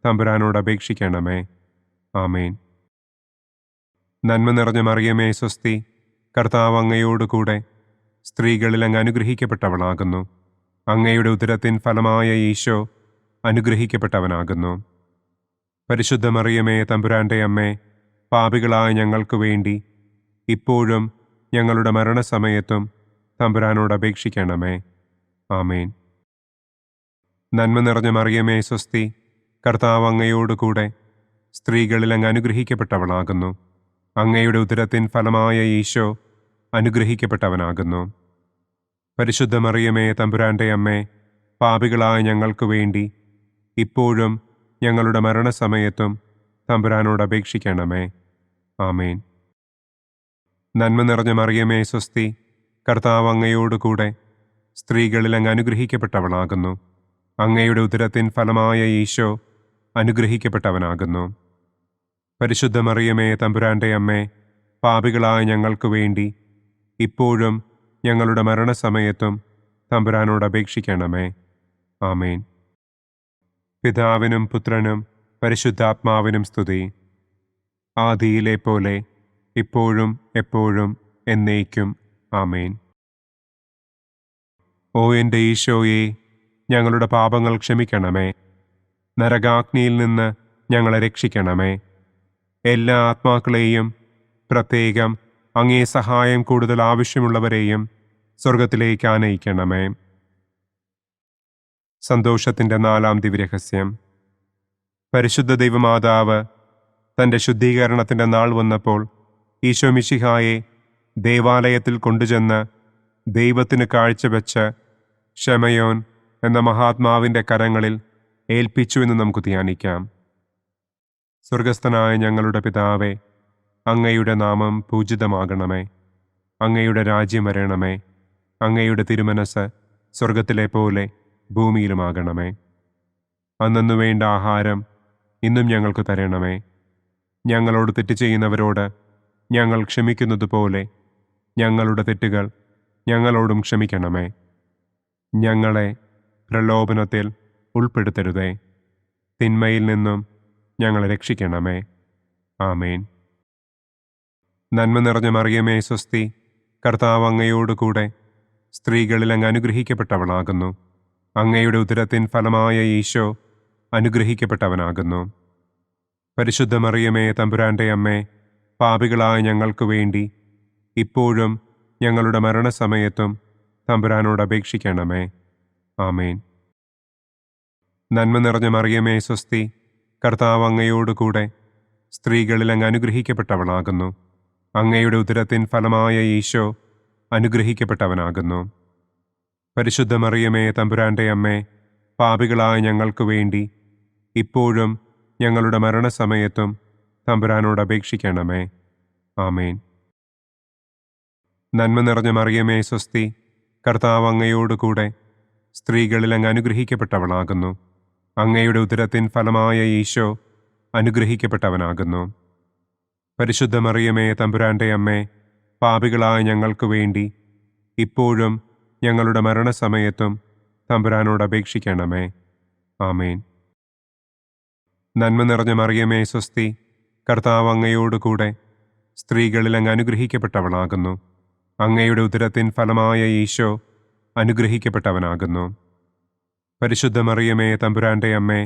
തമ്പുരാനോട് അപേക്ഷിക്കണമേ. ആമേൻ. നന്മ നിറഞ്ഞ മറിയമേ സ്വസ്തി, കർത്താവ് അങ്ങയോടുകൂടെ സ്ത്രീകളിൽ അങ്ങ് അനുഗ്രഹിക്കപ്പെട്ടവളാകുന്നു. അങ്ങയുടെ ഉദരത്തിൻ ഫലമായ ഈശോ അനുഗ്രഹിക്കപ്പെട്ടവനാകുന്നു. പരിശുദ്ധ മറിയമേ തമ്പുരാൻ്റെ അമ്മേ, പാപികളായ ഞങ്ങൾക്ക് വേണ്ടി ഇപ്പോഴും ഞങ്ങളുടെ മരണസമയത്തും തമ്പുരാനോട് അപേക്ഷിക്കണമേ. ആമേൻ. നന്മ നിറഞ്ഞ മറിയമേ സ്വസ്തി, കർത്താവ് അങ്ങയോടുകൂടെ സ്ത്രീകളിൽ അങ്ങ് അനുഗ്രഹിക്കപ്പെട്ടവളാകുന്നു. അങ്ങയുടെ ഉദരത്തിൻ ഫലമായ ഈശോ അനുഗ്രഹിക്കപ്പെട്ടവനാകുന്നു. പരിശുദ്ധ മറിയമേ തമ്പുരാൻ്റെ അമ്മേ, പാപികളായ ഞങ്ങൾക്ക് വേണ്ടി ഇപ്പോഴും ഞങ്ങളുടെ മരണസമയത്തും തമ്പുരാനോട് അപേക്ഷിക്കണമേ. ആമേൻ. നന്മ നിറഞ്ഞ മറിയമേ സ്വസ്തി, കർത്താവ് അങ്ങയോടുകൂടെ സ്ത്രീകളിൽ അങ്ങ് അനുഗ്രഹിക്കപ്പെട്ടവളാകുന്നു. അങ്ങയുടെ ഉദരത്തിൻ ഫലമായ ഈശോ അനുഗ്രഹിക്കപ്പെട്ടവനാകുന്നു. പരിശുദ്ധ മറിയമേ തമ്പുരാൻ്റെ അമ്മേ, പാപികളായ ഞങ്ങൾക്ക് വേണ്ടി ഇപ്പോഴും ഞങ്ങളുടെ മരണസമയത്തും തമ്പുരാനോട് അപേക്ഷിക്കണമേ. ആമേൻ. പിതാവിനും പുത്രനും പരിശുദ്ധാത്മാവിനും സ്തുതി. ആദിയിലെ പോലെ ഇപ്പോഴും എപ്പോഴും എന്നേക്കും. ആമേൻ. ഓ എൻ്റെ ഈശോയെ, ഞങ്ങളുടെ പാപങ്ങൾ ക്ഷമിക്കണമേ. നരകാഗ്നിയിൽ നിന്ന് ഞങ്ങളെ രക്ഷിക്കണമേ. എല്ലാ ആത്മാക്കളെയും, പ്രത്യേകം അങ്ങേ സഹായം കൂടുതൽ ആവശ്യമുള്ളവരെയും സ്വർഗത്തിലേക്ക് ആനയിക്കണമേ. സന്തോഷത്തിൻ്റെ 4-ാം ദിവ്യരഹസ്യം. പരിശുദ്ധ ദൈവമാതാവ് തൻ്റെ ശുദ്ധീകരണത്തിൻ്റെ നാൾ വന്നപ്പോൾ ഈശോ മിശിഹായെ ദേവാലയത്തിൽ കൊണ്ടുചെന്ന് ദൈവത്തിന് കാഴ്ചവെച്ച് ശമയോൻ എന്ന മഹാത്മാവിൻ്റെ കരങ്ങളിൽ ഏൽപ്പിച്ചു എന്ന് നമുക്ക് ധ്യാനിക്കാം. സ്വർഗസ്ഥനായ ഞങ്ങളുടെ പിതാവേ, അങ്ങയുടെ നാമം പൂജിതമാകണമേ. അങ്ങയുടെ രാജ്യം വരണമേ. അങ്ങയുടെ തിരുമനസ് സ്വർഗത്തിലെ പോലെ ഭൂമിയിലുമാകണമേ. അന്നന്നു വേണ്ട ആഹാരം ഇന്നും ഞങ്ങൾക്ക് തരണമേ. ഞങ്ങളോട് തെറ്റ് ചെയ്യുന്നവരോട് ഞങ്ങൾ ക്ഷമിക്കുന്നത് പോലെ ഞങ്ങളുടെ തെറ്റുകൾ ഞങ്ങളോടും ക്ഷമിക്കണമേ. ഞങ്ങളെ പ്രലോഭനത്തിൽ ഉൾപ്പെടുത്തരുതേ. തിന്മയിൽ നിന്നും ഞങ്ങളെ രക്ഷിക്കണമേ. ആമേൻ. നന്മ നിറഞ്ഞ മറിയമേ സ്വസ്തി, കർത്താവ് അങ്ങയോട് കൂടെ സ്ത്രീകളിൽ അങ്ങ് അനുഗ്രഹിക്കപ്പെട്ടവളാകുന്നു. അങ്ങയുടെ ഉദരത്തിൻ ഫലമായ ഈശോ അനുഗ്രഹിക്കപ്പെട്ടവനാകുന്നു. പരിശുദ്ധ മറിയമേ തമ്പുരാൻ്റെ അമ്മേ, പാപികളായ ഞങ്ങൾക്ക് വേണ്ടി ഇപ്പോഴും ഞങ്ങളുടെ മരണസമയത്തും തമ്പുരാനോട് അപേക്ഷിക്കണമേ. ആമേൻ. നന്മ നിറഞ്ഞ മറിയമേ സ്വസ്തി, കർത്താവ് അങ്ങയോട് കൂടെ സ്ത്രീകളിൽ അങ്ങ് അനുഗ്രഹിക്കപ്പെട്ടവളാകുന്നു. അങ്ങയുടെ ഉദരത്തിൻ ഫലമായ ഈശോ അനുഗ്രഹിക്കപ്പെട്ടവനാകുന്നു. പരിശുദ്ധ മറിയമേ തമ്പുരാൻ്റെ അമ്മേ, പാപികളായ ഞങ്ങൾക്ക് വേണ്ടി ഇപ്പോഴും ഞങ്ങളുടെ മരണസമയത്തും തമ്പുരാനോട് അപേക്ഷിക്കണമേ. ആമേൻ. നന്മ നിറഞ്ഞ മറിയമേ സ്വസ്തി, കർത്താവ് അങ്ങയോട് കൂടെ സ്ത്രീകളിൽ അങ്ങ് അനുഗ്രഹിക്കപ്പെട്ടവളാകുന്നു. അങ്ങയുടെ ഉദരത്തിൻ ഫലമായ ഈശോ അനുഗ്രഹിക്കപ്പെട്ടവനാകുന്നു. പരിശുദ്ധ മറിയമേ തമ്പുരാൻ്റെ അമ്മേ, പാപികളായ ഞങ്ങൾക്ക് വേണ്ടി ഇപ്പോഴും ഞങ്ങളുടെ മരണസമയത്തും തമ്പുരാനോട് അപേക്ഷിക്കണമേ. ആമേൻ. നന്മ നിറഞ്ഞ മറിയമേ സ്വസ്തി, കർത്താവ് അങ്ങയോട് കൂടെ സ്ത്രീകളിൽ അങ്ങ് അനുഗ്രഹിക്കപ്പെട്ടവളാകുന്നു. അങ്ങയുടെ ഉദരത്തിൻ ഫലമായ ഈശോ അനുഗ്രഹിക്കപ്പെട്ടവനാകുന്നു. പരിശുദ്ധ മറിയമേ തമ്പുരാൻ്റെ അമ്മേ,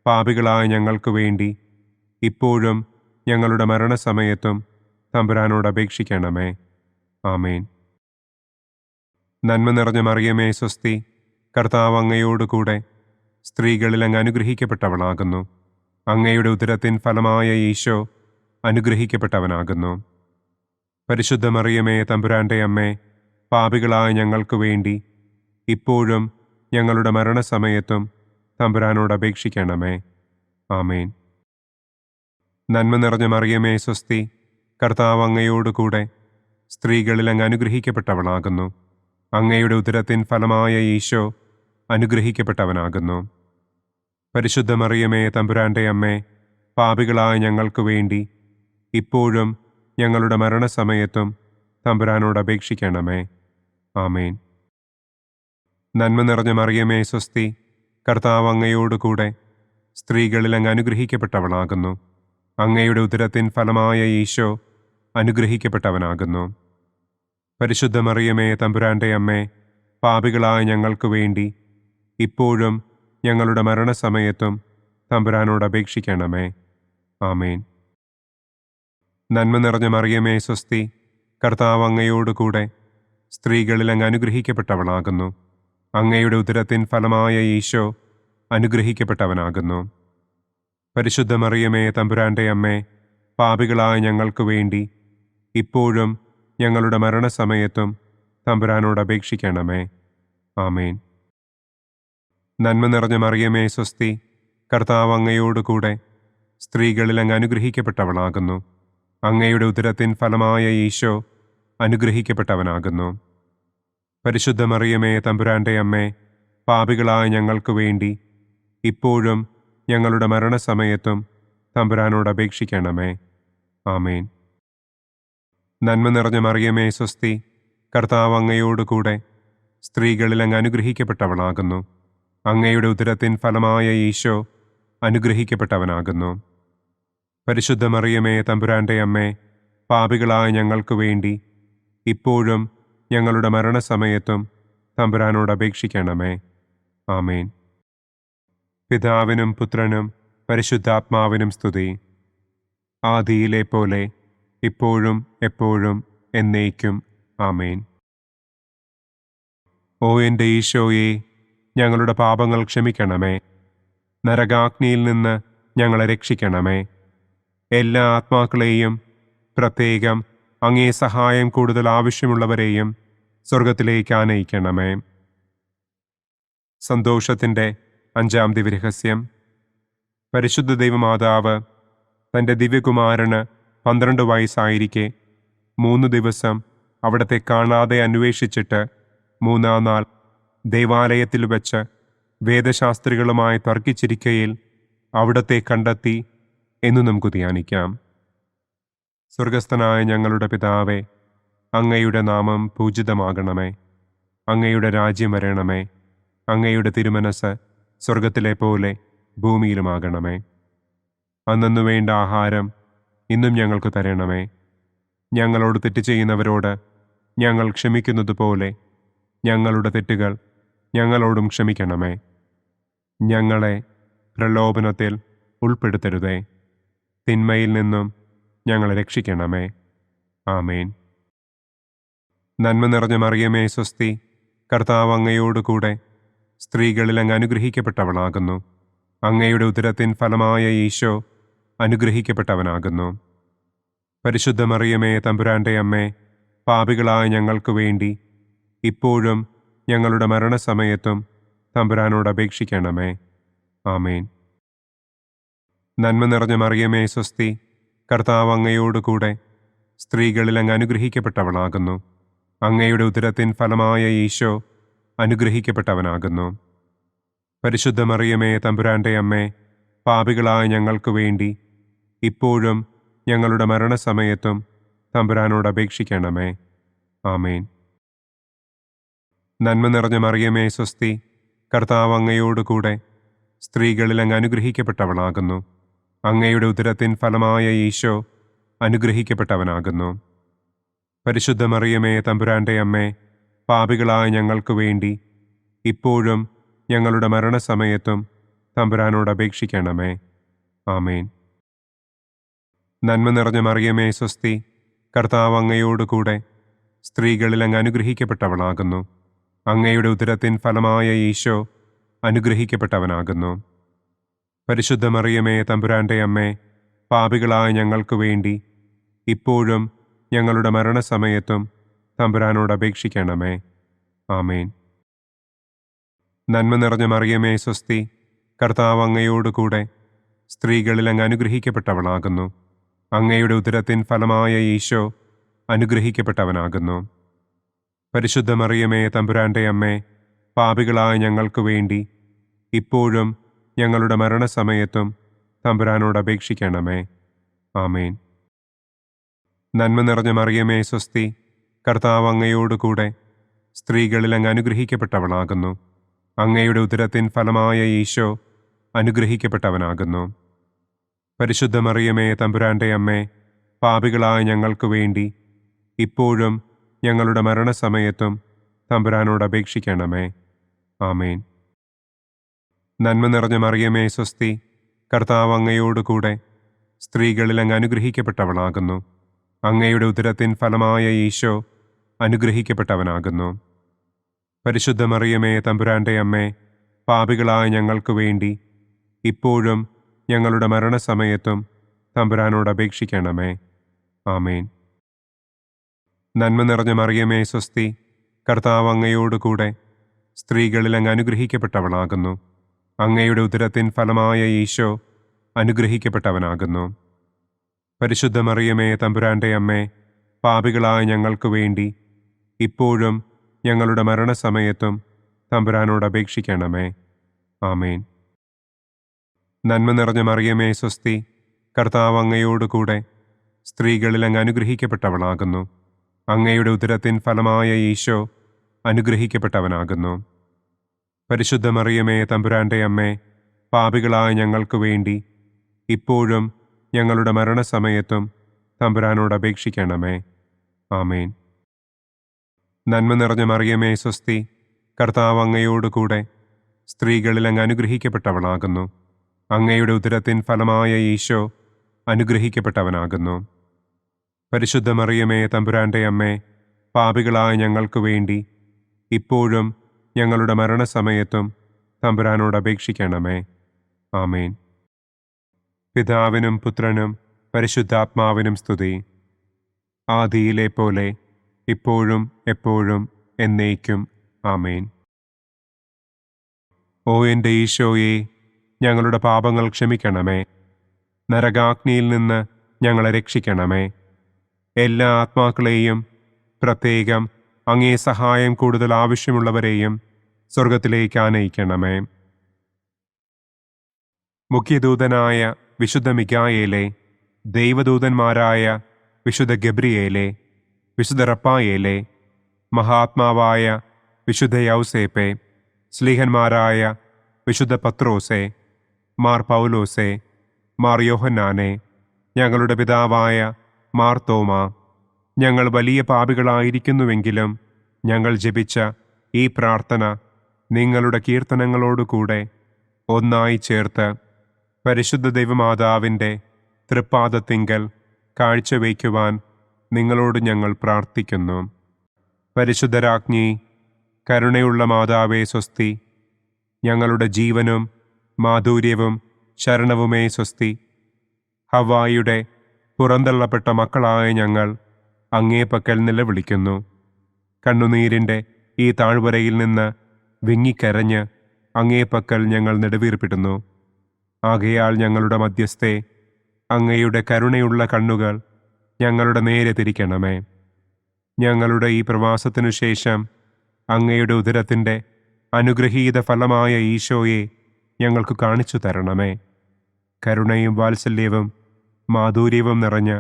പാപികളായ ഞങ്ങൾക്ക് വേണ്ടി ഇപ്പോഴും ഞങ്ങളുടെ മരണസമയത്തും തമ്പുരാനോട് അപേക്ഷിക്കണമേ. ആമേൻ. നന്മ നിറഞ്ഞ മറിയമേ സ്വസ്തി, കർത്താവ് അങ്ങയോട് കൂടെ സ്ത്രീകളിൽ അങ്ങ് അനുഗ്രഹിക്കപ്പെട്ടവളാകുന്നു. അങ്ങയുടെ ഉദരത്തിൻ ഫലമായ ഈശോ അനുഗ്രഹിക്കപ്പെട്ടവനാകുന്നു. പരിശുദ്ധ മറിയമേ തമ്പുരാൻ്റെ അമ്മേ, പാപികളായ ഞങ്ങൾക്ക് വേണ്ടി ഇപ്പോഴും ഞങ്ങളുടെ മരണസമയത്തും തമ്പുരാനോട് അപേക്ഷിക്കണമേ. ആമേൻ. നന്മ നിറഞ്ഞ മറിയമേ സ്വസ്തി, കർത്താവ് അങ്ങയോട് കൂടെ സ്ത്രീകളിൽ അങ്ങ് അനുഗ്രഹിക്കപ്പെട്ടവളാകുന്നു. അങ്ങയുടെ ഉദരത്തിൻ ഫലമായ ഈശോ അനുഗ്രഹിക്കപ്പെട്ടവനാകുന്നു. പരിശുദ്ധ മറിയമേ തമ്പുരാൻ്റെ അമ്മേ, പാപികളായ ഞങ്ങൾക്ക് വേണ്ടി ഇപ്പോഴും ഞങ്ങളുടെ മരണസമയത്തും തമ്പുരാനോട് അപേക്ഷിക്കണമേ. ആമേൻ. നന്മ നിറഞ്ഞ മറിയമേ സ്വസ്തി, കർത്താവ് അങ്ങയോട് കൂടെ സ്ത്രീകളിൽ അങ്ങ് അനുഗ്രഹിക്കപ്പെട്ടവളാകുന്നു. അങ്ങയുടെ ഉദരത്തിൻ ഫലമായ ഈശോ അനുഗ്രഹിക്കപ്പെട്ടവനാകുന്നു. പരിശുദ്ധ മറിയമേ തമ്പുരാൻ്റെ അമ്മേ, പാപികളായ ഞങ്ങൾക്ക് വേണ്ടി ഇപ്പോഴും ഞങ്ങളുടെ മരണസമയത്തും തമ്പുരാനോട് അപേക്ഷിക്കണമേ. ആമേൻ. നന്മ നിറഞ്ഞ മറിയമേ സ്വസ്തി, കർത്താവ് അങ്ങയോട് കൂടെ സ്ത്രീകളിൽ അങ്ങ് അനുഗ്രഹിക്കപ്പെട്ടവളാകുന്നു. അങ്ങയുടെ ഉദരത്തിൻ ഫലമായ ഈശോ അനുഗ്രഹിക്കപ്പെട്ടവനാകുന്നു. പരിശുദ്ധ മറിയമേ തമ്പുരാൻ്റെ അമ്മേ, പാപികളായ ഞങ്ങൾക്ക് വേണ്ടി ഇപ്പോഴും ഞങ്ങളുടെ മരണസമയത്തും തമ്പുരാനോട് അപേക്ഷിക്കണമേ. ആമേൻ. നന്മ നിറഞ്ഞ മറിയമേ സ്വസ്തി, കർത്താവ് അങ്ങയോട് കൂടെ സ്ത്രീകളിൽ അങ്ങ് അനുഗ്രഹിക്കപ്പെട്ടവളാകുന്നു. അങ്ങയുടെ ഉദരത്തിൻ ഫലമായ ഈശോ അനുഗ്രഹിക്കപ്പെട്ടവനാകുന്നു. പരിശുദ്ധ മറിയമേ തമ്പുരാൻ്റെ അമ്മേ, പാപികളായ ഞങ്ങൾക്ക് വേണ്ടി ഇപ്പോഴും ഞങ്ങളുടെ മരണസമയത്തും തമ്പുരാനോട് അപേക്ഷിക്കണമേ. ആമേൻ. നന്മ നിറഞ്ഞ മറിയമേ സ്വസ്തി, കർത്താവ് അങ്ങയോട് കൂടെ സ്ത്രീകളിൽ അങ്ങ് അനുഗ്രഹിക്കപ്പെട്ടവളാകുന്നു. അങ്ങയുടെ ഉദരത്തിൻ ഫലമായ ഈശോ അനുഗ്രഹിക്കപ്പെട്ടവനാകുന്നു. പരിശുദ്ധ മറിയമേ, തമ്പുരാന്റെ അമ്മേ, പാപികളായ ഞങ്ങൾക്ക് വേണ്ടി ഇപ്പോഴും ഞങ്ങളുടെ മരണസമയത്തും തമ്പുരാനോട് അപേക്ഷിക്കണമേ. ആമേൻ. പിതാവിനും പുത്രനും പരിശുദ്ധാത്മാവിനും സ്തുതി. ആദിയിലെ പോലെ ഇപ്പോഴും എപ്പോഴും എന്നേക്കും. ആമേൻ. ഓ എൻ്റെ ഈശോയെ, ഞങ്ങളുടെ പാപങ്ങൾ ക്ഷമിക്കണമേ. നരകാഗ്നിയിൽ നിന്ന് ഞങ്ങളെ രക്ഷിക്കണമേ. എല്ലാ ആത്മാക്കളെയും, പ്രത്യേകം അങ്ങേ സഹായം കൂടുതൽ ആവശ്യമുള്ളവരെയും സ്വർഗത്തിലേക്ക് ആനയിക്കണമേ. സന്തോഷത്തിൻ്റെ 5-ാം ദിവ്യരഹസ്യം. പരിശുദ്ധ ദൈവമാതാവ് തൻ്റെ ദിവ്യകുമാരന് 12 വയസ്സായിരിക്കെ 3 ദിവസം അവിടത്തെ കാണാതെ അന്വേഷിച്ചിട്ട് 3-ാം നാൾ ദേവാലയത്തിൽ വെച്ച് വേദശാസ്ത്രികളുമായി തർക്കിച്ചിരിക്കയിൽ അവിടത്തെ കണ്ടെത്തി എന്ന് നമുക്ക് ധ്യാനിക്കാം. സ്വർഗസ്ഥനായ ഞങ്ങളുടെ പിതാവേ, അങ്ങയുടെ നാമം പൂജിതമാകണമേ. അങ്ങയുടെ രാജ്യം വരണമേ. അങ്ങയുടെ തിരുമനസ് സ്വർഗത്തിലെ പോലെ ഭൂമിയിലുമാകണമേ. അന്നു വേണ്ട ആഹാരം ഇന്നും ഞങ്ങൾക്ക് തരണമേ. ഞങ്ങളോട് തെറ്റ് ചെയ്യുന്നവരോട് ഞങ്ങൾ ക്ഷമിക്കുന്നത് പോലെ ഞങ്ങളുടെ തെറ്റുകൾ ഞങ്ങളോടും ക്ഷമിക്കണമേ. ഞങ്ങളെ പ്രലോഭനത്തിൽ ഉൾപ്പെടുത്തരുതേ. തിന്മയിൽ നിന്നും ഞങ്ങളെ രക്ഷിക്കണമേ. ആമേൻ. നന്മ നിറഞ്ഞ മറിയമേ, സ്വസ്തി. കർത്താവ് അങ്ങയോടുകൂടെ സ്ത്രീകളിൽ അങ്ങ് അനുഗ്രഹിക്കപ്പെട്ടവളാകുന്നു. അങ്ങയുടെ ഉദരത്തിൻ ഫലമായ ഈശോ അനുഗ്രഹിക്കപ്പെട്ടവനാകുന്നു. പരിശുദ്ധ മറിയമേ, തമ്പുരാന്റെ അമ്മേ, പാപികളായ ഞങ്ങൾക്ക് വേണ്ടി ഇപ്പോഴും ഞങ്ങളുടെ മരണസമയത്തും തമ്പുരാനോട് അപേക്ഷിക്കണമേ. ആമേൻ. നന്മ നിറഞ്ഞ മറിയമേ, സ്വസ്തി. കർത്താവ് അങ്ങയോടുകൂടെ സ്ത്രീകളിൽ അങ്ങ് അനുഗ്രഹിക്കപ്പെട്ടവളാകുന്നു. അങ്ങയുടെ ഉദരത്തിൻ ഫലമായ ഈശോ അനുഗ്രഹിക്കപ്പെട്ടവനാകുന്നു. പരിശുദ്ധ മറിയമേ, തമ്പുരാന്റെ അമ്മേ, പാപികളായ ഞങ്ങൾക്ക് വേണ്ടി ഇപ്പോഴും ഞങ്ങളുടെ മരണസമയത്തും തമ്പുരാനോട് അപേക്ഷിക്കണമേ. ആമേൻ. നന്മ നിറഞ്ഞ മറിയമേ, സ്വസ്തി. കർത്താവ് അങ്ങയോടുകൂടെ സ്ത്രീകളിൽ അങ്ങ് അനുഗ്രഹിക്കപ്പെട്ടവളാകുന്നു. അങ്ങയുടെ ഉദരത്തിൻ ഫലമായ ഈശോ അനുഗ്രഹിക്കപ്പെട്ടവനാകുന്നു. പരിശുദ്ധ മറിയമേ, തമ്പുരാന്റെ അമ്മേ, പാപികളായ ഞങ്ങൾക്ക് വേണ്ടി ഇപ്പോഴും ഞങ്ങളുടെ മരണസമയത്തും തമ്പുരാനോട് അപേക്ഷിക്കണമേ. ആമേൻ. നന്മ നിറഞ്ഞ മറിയമേ, സ്വസ്തി. കർത്താവ് അങ്ങയോടുകൂടെ സ്ത്രീകളിൽ അങ്ങ് അനുഗ്രഹിക്കപ്പെട്ടവളാകുന്നു. അങ്ങയുടെ ഉദരത്തിൻ ഫലമായ ഈശോ അനുഗ്രഹിക്കപ്പെട്ടവനാകുന്നു. പരിശുദ്ധ മറിയമേ, തമ്പുരാന്റെ അമ്മേ, പാപികളായ ഞങ്ങൾക്ക് വേണ്ടി ഇപ്പോഴും ഞങ്ങളുടെ മരണസമയത്തും തമ്പുരാനോട് അപേക്ഷിക്കണമേ. ആമേൻ. നന്മ നിറഞ്ഞ മറിയമേ, സ്വസ്തി. കർത്താവ് അങ്ങയോടുകൂടെ സ്ത്രീകളിൽ അങ്ങ് അനുഗ്രഹിക്കപ്പെട്ടവളാകുന്നു. അങ്ങയുടെ ഉദരത്തിൻ ഫലമായ ഈശോ അനുഗ്രഹിക്കപ്പെട്ടവനാകുന്നു. പരിശുദ്ധ മറിയമേ, തമ്പുരാന്റെ അമ്മേ, പാപികളായ ഞങ്ങൾക്ക് വേണ്ടി ഇപ്പോഴും ഞങ്ങളുടെ മരണസമയത്തും തമ്പുരാനോട് അപേക്ഷിക്കണമേ. ആമേൻ. നന്മ നിറഞ്ഞ മറിയമേ, സ്വസ്തി. കർത്താവ് അങ്ങയോടുകൂടെ സ്ത്രീകളിൽ അങ്ങ് അനുഗ്രഹിക്കപ്പെട്ടവളാകുന്നു. അങ്ങയുടെ ഉദരത്തിൻ ഫലമായ ഈശോ അനുഗ്രഹിക്കപ്പെട്ടവനാകുന്നു. പരിശുദ്ധ മറിയമേ, തമ്പുരാന്റെ അമ്മേ, പാപികളായ ഞങ്ങൾക്ക് വേണ്ടി ഇപ്പോഴും ഞങ്ങളുടെ മരണസമയത്തും തമ്പുരാനോട് അപേക്ഷിക്കണമേ. ആമേൻ. നന്മ നിറഞ്ഞ മറിയമേ, സ്വസ്തി. കർത്താവ് അങ്ങയോടുകൂടെ സ്ത്രീകളിൽ അങ്ങ് അനുഗ്രഹിക്കപ്പെട്ടവളാകുന്നു. അങ്ങയുടെ ഉദരത്തിൻ ഫലമായ ഈശോ അനുഗ്രഹിക്കപ്പെട്ടവനാകുന്നു. പരിശുദ്ധ മറിയമേ, തമ്പുരാന്റെ അമ്മേ, പാപികളായ ഞങ്ങൾക്ക് വേണ്ടി ഇപ്പോഴും ഞങ്ങളുടെ മരണസമയത്തും തമ്പുരാനോട് അപേക്ഷിക്കണമേ. ആമേൻ. നന്മ നിറഞ്ഞ മറിയമേ, സ്വസ്തി. കർത്താവ് അങ്ങയോടുകൂടെ സ്ത്രീകളിൽ അങ്ങ് അനുഗ്രഹിക്കപ്പെട്ടവളാകുന്നു. അങ്ങയുടെ ഉദരത്തിൻ ഫലമായ ഈശോ അനുഗ്രഹിക്കപ്പെട്ടവനാകുന്നു. പരിശുദ്ധ മറിയമേ, തമ്പുരാന്റെ അമ്മേ, പാപികളായ ഞങ്ങൾക്ക് വേണ്ടി ഇപ്പോഴും ഞങ്ങളുടെ മരണസമയത്തും തമ്പുരാനോട് അപേക്ഷിക്കണമേ. ആമേൻ. നന്മ നിറഞ്ഞ മറിയമേ, സ്വസ്തി. കർത്താവ് അങ്ങയോടുകൂടെ സ്ത്രീകളിൽ അങ്ങ് അനുഗ്രഹിക്കപ്പെട്ടവളാകുന്നു. അങ്ങയുടെ ഉദരത്തിൻ ഫലമായ ഈശോ അനുഗ്രഹിക്കപ്പെട്ടവനാകുന്നു. പരിശുദ്ധ മറിയമേ തമ്പുരാന്റെ അമ്മേ, പാപികളായ ഞങ്ങൾക്ക് വേണ്ടി ഇപ്പോഴും ഞങ്ങളുടെ മരണസമയത്തും തമ്പുരാനോട് അപേക്ഷിക്കണമേ. ആമേൻ. നന്മ നിറഞ്ഞ മറിയമേ സ്വസ്തി, കർത്താവ് അങ്ങയോടുകൂടെ സ്ത്രീകളിൽ അങ്ങ് അനുഗ്രഹിക്കപ്പെട്ടവളാകുന്നു. അങ്ങയുടെ ഉദരത്തിൻ ഫലമായ ഈശോ അനുഗ്രഹിക്കപ്പെട്ടവനാകുന്നു. പരിശുദ്ധ മറിയമേ തമ്പുരാന്റെ അമ്മേ, പാപികളായ ഞങ്ങൾക്ക് വേണ്ടി ഇപ്പോഴും ഞങ്ങളുടെ മരണസമയത്തും തമ്പുരാനോട് അപേക്ഷിക്കണമേ. ആമേൻ. പിതാവിനും പുത്രനും പരിശുദ്ധാത്മാവിനും സ്തുതി. ആദിയിലെ പോലെ ഇപ്പോഴും എപ്പോഴും എന്നേക്കും. ആമേൻ. ഓ എൻ്റെ ഈശോയെ, ഞങ്ങളുടെ പാപങ്ങൾ ക്ഷമിക്കണമേ. നരകാഗ്നിയിൽ നിന്ന് ഞങ്ങളെ രക്ഷിക്കണമേ. എല്ലാ ആത്മാക്കളെയും, പ്രത്യേകം അങ്ങേ സഹായം കൂടുതൽ ആവശ്യമുള്ളവരെയും സ്വർഗത്തിലേക്ക് ആനയിക്കണമേ. മുഖ്യദൂതനായ വിശുദ്ധ മിഖായേലേ, ദൈവദൂതന്മാരായ വിശുദ്ധ ഗബ്രിയേലേ, വിശുദ്ധ റപ്പായേലേ, മഹാത്മാവായ വിശുദ്ധ യൗസേപ്പേ, സ്ലീഹന്മാരായ വിശുദ്ധ പത്രോസേ, മാർ പൗലോസേ, മാർ യോഹന്നാനെ, ഞങ്ങളുടെ പിതാവായ മാർ തോമാ, ഞങ്ങൾ വലിയ പാപികളായിരിക്കുന്നുവെങ്കിലും ഞങ്ങൾ ജപിച്ച ഈ പ്രാർത്ഥന നിങ്ങളുടെ കീർത്തനങ്ങളോടുകൂടെ ഒന്നായി ചേർത്ത് പരിശുദ്ധ ദൈവമാതാവിൻ്റെ തൃപ്പാദത്തിങ്കൽ കാഴ്ചവയ്ക്കുവാൻ നിങ്ങളോട് ഞങ്ങൾ പ്രാർത്ഥിക്കുന്നു. പരിശുദ്ധരാജ്ഞി, കരുണയുള്ള മാതാവേ സ്വസ്തി, ഞങ്ങളുടെ ജീവനും മാധുര്യവും ശരണവുമേ സ്വസ്തി. ഹവ്വായുടെ പുറന്തള്ളപ്പെട്ട മക്കളായ ഞങ്ങൾ അങ്ങേപ്പക്കൽ നിലവിളിക്കുന്നു. കണ്ണുനീരിൻ്റെ ഈ താഴ്വരയിൽ നിന്ന് വിങ്ങിക്കരഞ്ഞ് അങ്ങേപ്പക്കൽ ഞങ്ങൾ നെടുവീർപ്പിടുന്നു. ആകയാൽ ഞങ്ങളുടെ മധ്യസ്ഥേ, അങ്ങയുടെ കരുണയുള്ള കണ്ണുകൾ ഞങ്ങളുടെ നേരെ തിരിക്കണമേ. ഞങ്ങളുടെ ഈ പ്രവാസത്തിനു ശേഷം അങ്ങയുടെ ഉദരത്തിൻ്റെ അനുഗ്രഹീത ഫലമായ ഈശോയെ ഞങ്ങൾക്ക് കാണിച്ചു തരണമേ. കരുണയും വാത്സല്യവും മാധുര്യവും നിറഞ്ഞ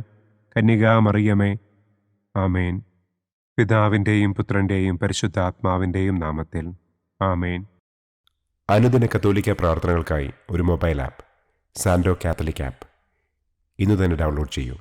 കന്യകാമറിയമേ. ആമേൻ. പിതാവിൻ്റെയും പുത്രൻ്റെയും പരിശുദ്ധാത്മാവിൻ്റെയും നാമത്തിൽ. ആമേൻ. അനുദിന കത്തോലിക്ക പ്രാർത്ഥനകൾക്കായി ഒരു മൊബൈൽ ആപ്പ്, സാൻഡോ കാത്തലിക് ആപ്പ്, ഇന്ന് തന്നെ ഡൗൺലോഡ് ചെയ്യൂ.